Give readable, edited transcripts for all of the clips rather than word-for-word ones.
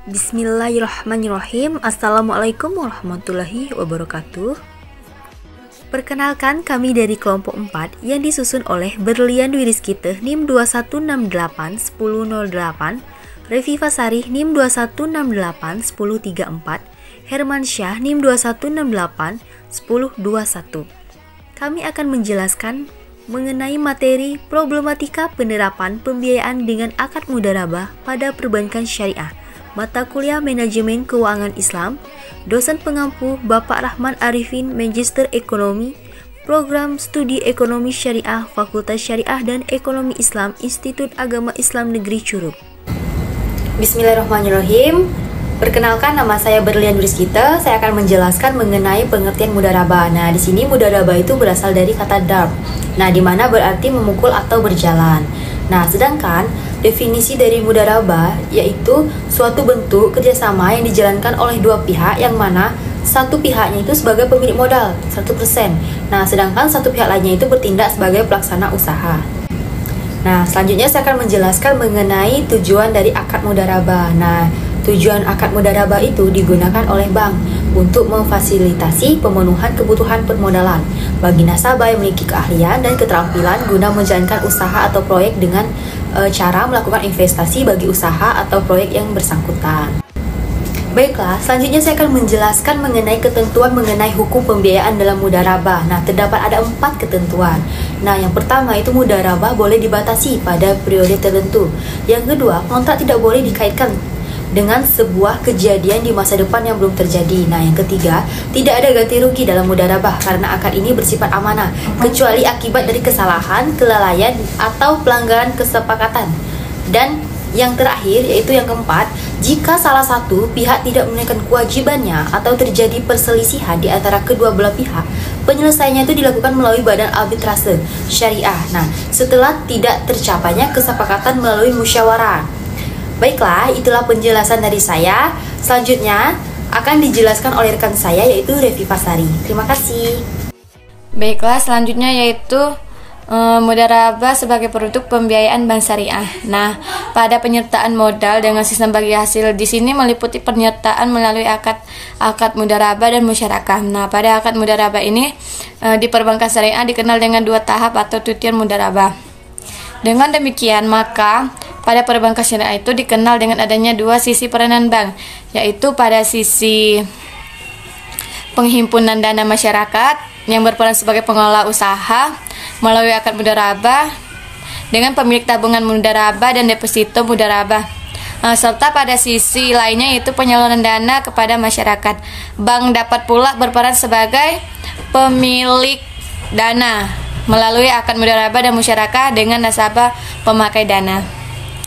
Bismillahirrahmanirrahim. Assalamualaikum warahmatullahi wabarakatuh. Perkenalkan, kami dari kelompok 4 yang disusun oleh Berlian Dwi Rizkiteh NIM 21681008, Reviva Sarih NIM 21681034, Herman Syah NIM 21681021. Kami akan menjelaskan mengenai materi problematika penerapan pembiayaan dengan akad mudharabah pada perbankan syariah, mata kuliah Manajemen Keuangan Islam, dosen pengampu Bapak Rahman Arifin, Magister Ekonomi, Program Studi Ekonomi Syariah, Fakultas Syariah dan Ekonomi Islam, Institut Agama Islam Negeri Curug. Bismillahirrahmanirrahim. Perkenalkan, nama saya Berlian Dwi Rizkiteh. Saya akan menjelaskan mengenai pengertian mudharabah. Nah, di sini mudharabah itu berasal dari kata darb. Nah, di mana berarti memukul atau berjalan. Nah, sedangkan definisi dari mudharabah yaitu suatu bentuk kerjasama yang dijalankan oleh dua pihak yang mana satu pihaknya itu sebagai pemilik modal 100%. Nah, sedangkan satu pihak lainnya itu bertindak sebagai pelaksana usaha. Nah, selanjutnya saya akan menjelaskan mengenai tujuan dari akad mudharabah. Nah, tujuan akad mudharabah itu digunakan oleh bank untuk memfasilitasi pemenuhan kebutuhan permodalan bagi nasabah yang memiliki keahlian dan keterampilan guna menjalankan usaha atau proyek dengan cara melakukan investasi bagi usaha atau proyek yang bersangkutan. Baiklah, selanjutnya saya akan menjelaskan mengenai ketentuan mengenai hukum pembiayaan dalam mudharabah. Nah, terdapat ada 4 ketentuan. Nah, yang pertama itu mudharabah boleh dibatasi pada periode tertentu. Yang kedua, kontrak tidak boleh dikaitkan dengan sebuah kejadian di masa depan yang belum terjadi. Nah, yang ketiga, tidak ada ganti rugi dalam mudharabah karena akad ini bersifat amanah, kecuali akibat dari kesalahan, kelalaian, atau pelanggaran kesepakatan. Dan yang terakhir, yaitu yang keempat, jika salah satu pihak tidak menunaikan kewajibannya atau terjadi perselisihan di antara kedua belah pihak, penyelesaiannya itu dilakukan melalui badan arbitrase syariah. Nah, setelah tidak tercapainya kesepakatan melalui musyawarah. Baiklah, itulah penjelasan dari saya. Selanjutnya akan dijelaskan oleh rekan saya yaitu Reviva Sari. Terima kasih. Baiklah, selanjutnya yaitu mudharabah sebagai produk pembiayaan bank syariah. Nah, pada penyertaan modal dengan sistem bagi hasil di sini meliputi penyertaan melalui akad mudharabah dan musyarakah. Nah, pada akad mudharabah ini di perbankan syariah dikenal dengan 2 tahap atau tutian mudharabah. Dengan demikian, maka pada perbankan syariah itu dikenal dengan adanya 2 sisi peranan bank, yaitu pada sisi penghimpunan dana masyarakat yang berperan sebagai pengelola usaha melalui akad mudharabah dengan pemilik tabungan mudharabah dan deposito mudharabah, serta pada sisi lainnya yaitu penyaluran dana kepada masyarakat. Bank dapat pula berperan sebagai pemilik dana melalui akad mudharabah dan musyarakah dengan nasabah pemakai dana.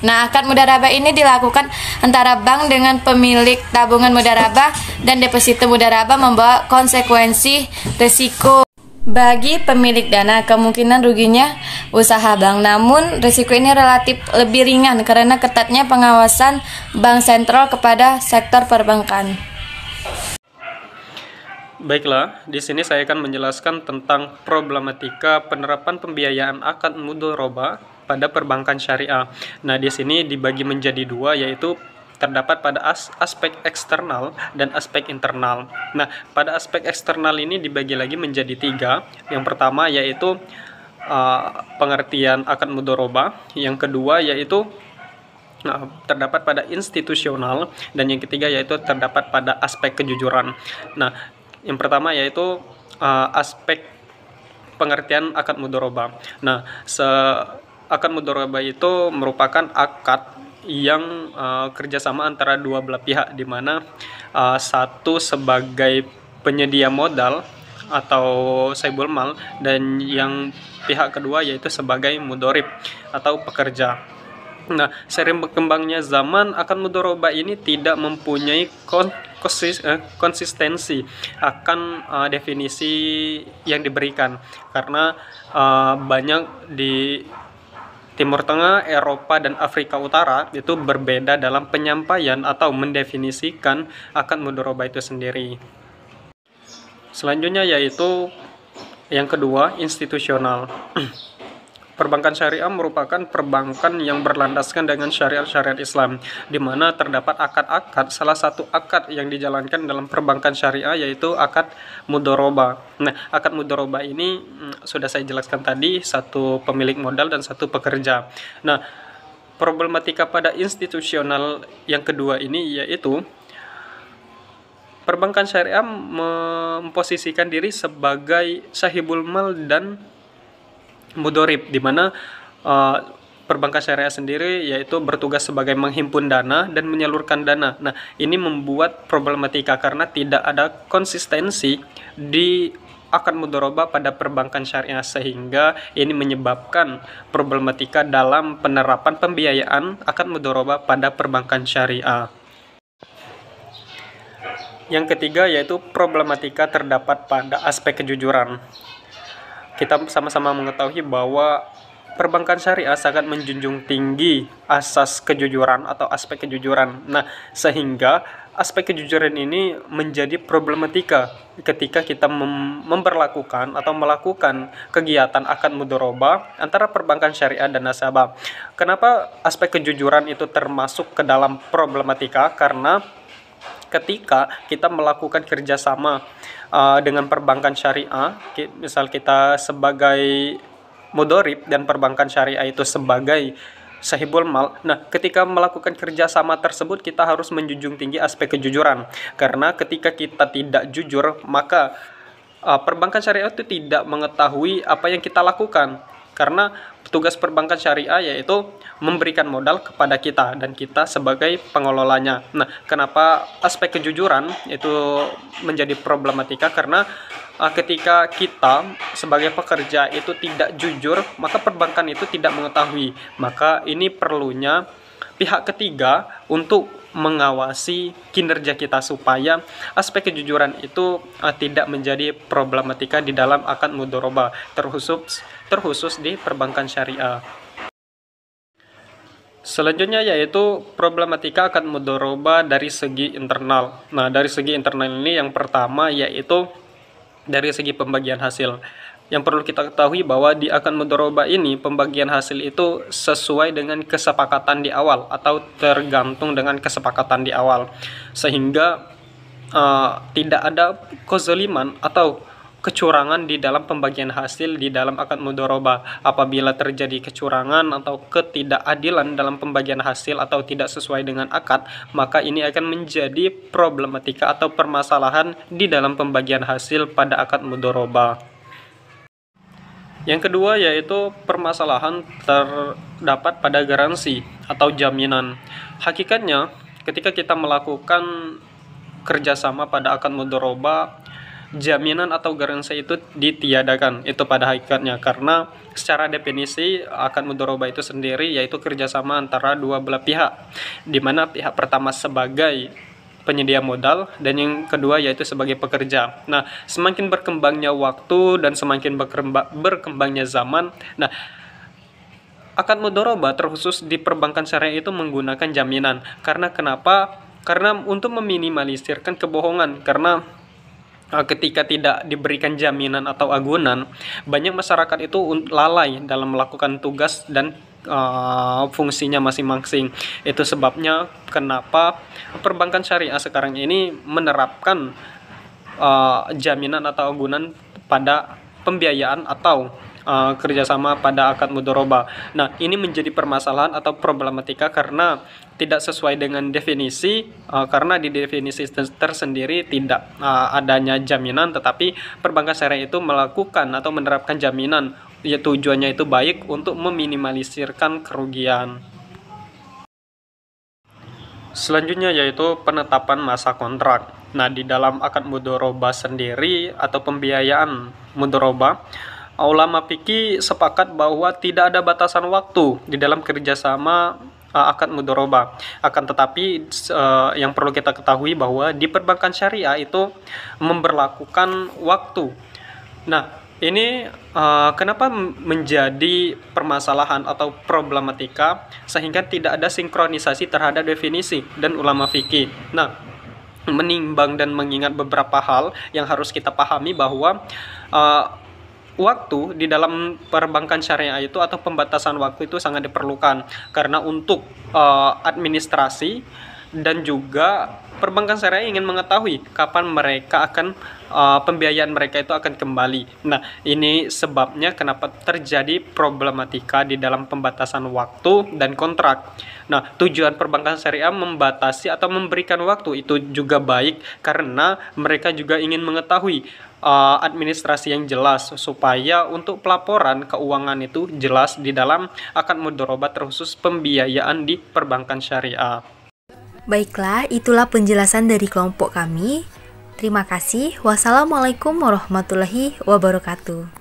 Nah, akad mudharabah ini dilakukan antara bank dengan pemilik tabungan mudharabah dan deposito mudharabah, membawa konsekuensi risiko bagi pemilik dana, kemungkinan ruginya usaha bank. Namun, risiko ini relatif lebih ringan karena ketatnya pengawasan bank sentral kepada sektor perbankan. Baiklah, di sini saya akan menjelaskan tentang problematika penerapan pembiayaan akad mudharabah pada perbankan syariah. Nah, di sini dibagi menjadi 2, yaitu terdapat pada aspek eksternal dan aspek internal. Nah, pada aspek eksternal ini dibagi lagi menjadi 3. Yang pertama yaitu pengertian akad mudharabah. Yang kedua yaitu terdapat pada institusional, dan yang ketiga yaitu terdapat pada aspek kejujuran. Nah, yang pertama yaitu aspek pengertian akad mudharabah. Nah, akad mudharabah itu merupakan akad yang kerjasama antara dua belah pihak, di mana satu sebagai penyedia modal atau saibul mal, dan yang pihak kedua yaitu sebagai mudharib atau pekerja. Nah, seiring berkembangnya zaman, akad mudharabah ini tidak mempunyai konsistensi akan definisi yang diberikan, karena banyak di Timur Tengah, Eropa, dan Afrika Utara itu berbeda dalam penyampaian atau mendefinisikan akad mudharabah itu sendiri. Selanjutnya yaitu yang kedua, institusional. perbankan syariah merupakan perbankan yang berlandaskan dengan syariat-syariat Islam, di mana terdapat akad-akad. Salah satu akad yang dijalankan dalam perbankan syariah yaitu akad mudharabah. Nah, akad mudharabah ini sudah saya jelaskan tadi, satu pemilik modal dan satu pekerja. Nah, problematika pada institusional yang kedua ini yaitu perbankan syariah memposisikan diri sebagai sahibul mal dan mudorib, di mana perbankan syariah sendiri yaitu bertugas sebagai menghimpun dana dan menyalurkan dana. Nah, ini membuat problematika karena tidak ada konsistensi di akad mudharabah pada perbankan syariah, sehingga ini menyebabkan problematika dalam penerapan pembiayaan akad mudharabah pada perbankan syariah. Yang ketiga yaitu problematika terdapat pada aspek kejujuran. Kita sama-sama mengetahui bahwa perbankan syariah sangat menjunjung tinggi asas kejujuran atau aspek kejujuran. Nah, sehingga aspek kejujuran ini menjadi problematika ketika kita memperlakukan atau melakukan kegiatan akad mudharabah antara perbankan syariah dan nasabah. Kenapa aspek kejujuran itu termasuk ke dalam problematika? Karena ketika kita melakukan kerjasama dengan perbankan syariah, misal kita sebagai mudharib dan perbankan syariah itu sebagai sahibul mal. Nah, ketika melakukan kerjasama tersebut kita harus menjunjung tinggi aspek kejujuran, karena ketika kita tidak jujur maka perbankan syariah itu tidak mengetahui apa yang kita lakukan, karena tugas perbankan syariah yaitu memberikan modal kepada kita dan kita sebagai pengelolanya. Nah, kenapa aspek kejujuran itu menjadi problematika? Karena ketika kita sebagai pekerja itu tidak jujur, maka perbankan itu tidak mengetahui. Maka ini perlunya pihak ketiga untuk mengawasi kinerja kita supaya aspek kejujuran itu tidak menjadi problematika di dalam akad mudharabah, terkhusus di perbankan syariah. Selanjutnya yaitu problematika akad mudharabah dari segi internal. Nah, dari segi internal ini yang pertama yaitu dari segi pembagian hasil. Yang perlu kita ketahui bahwa di akad mudharabah ini pembagian hasil itu sesuai dengan kesepakatan di awal atau tergantung dengan kesepakatan di awal, sehingga tidak ada kezaliman atau kecurangan di dalam pembagian hasil di dalam akad mudharabah. Apabila terjadi kecurangan atau ketidakadilan dalam pembagian hasil atau tidak sesuai dengan akad, maka ini akan menjadi problematika atau permasalahan di dalam pembagian hasil pada akad mudharabah. Yang kedua yaitu permasalahan terdapat pada garansi atau jaminan. Hakikatnya ketika kita melakukan kerjasama pada akad mudharabah, jaminan atau garansi itu ditiadakan, itu pada hakikatnya, karena secara definisi akad mudharabah itu sendiri yaitu kerjasama antara dua belah pihak, di mana pihak pertama sebagai penyedia modal dan yang kedua yaitu sebagai pekerja. Nah, semakin berkembangnya waktu dan semakin berkembangnya zaman, nah akad mudharabah terkhusus di perbankan syariah itu menggunakan jaminan. Karena kenapa? Karena untuk meminimalisirkan kebohongan, karena ketika tidak diberikan jaminan atau agunan, banyak masyarakat itu lalai dalam melakukan tugas dan fungsinya masing-masing. Itu sebabnya kenapa perbankan syariah sekarang ini menerapkan jaminan atau agunan pada pembiayaan atau kerjasama pada akad mudharabah. Nah, ini menjadi permasalahan atau problematika karena tidak sesuai dengan definisi, karena di definisi tersendiri tidak adanya jaminan, tetapi perbankan syariah itu melakukan atau menerapkan jaminan, ya tujuannya itu baik untuk meminimalisirkan kerugian. Selanjutnya yaitu penetapan masa kontrak. Nah, di dalam akad mudharabah sendiri atau pembiayaan mudharabah, ulama fikih sepakat bahwa tidak ada batasan waktu di dalam kerjasama akad mudharabah. Akan tetapi yang perlu kita ketahui bahwa di perbankan syariah itu memberlakukan waktu. Nah, ini kenapa menjadi permasalahan atau problematika sehingga tidak ada sinkronisasi terhadap definisi dan ulama fikih. Nah, menimbang dan mengingat beberapa hal yang harus kita pahami bahwa waktu di dalam perbankan syariah itu atau pembatasan waktu itu sangat diperlukan karena untuk administrasi dan juga perbankan syariah ingin mengetahui kapan mereka akan pembiayaan mereka itu akan kembali. Nah, ini sebabnya kenapa terjadi problematika di dalam pembatasan waktu dan kontrak. Nah, tujuan perbankan syariah membatasi atau memberikan waktu itu juga baik karena mereka juga ingin mengetahui administrasi yang jelas supaya untuk pelaporan keuangan itu jelas di dalam akad mudharabah terkhusus pembiayaan di perbankan syariah. Baiklah, itulah penjelasan dari kelompok kami. Terima kasih. Wassalamualaikum warahmatullahi wabarakatuh.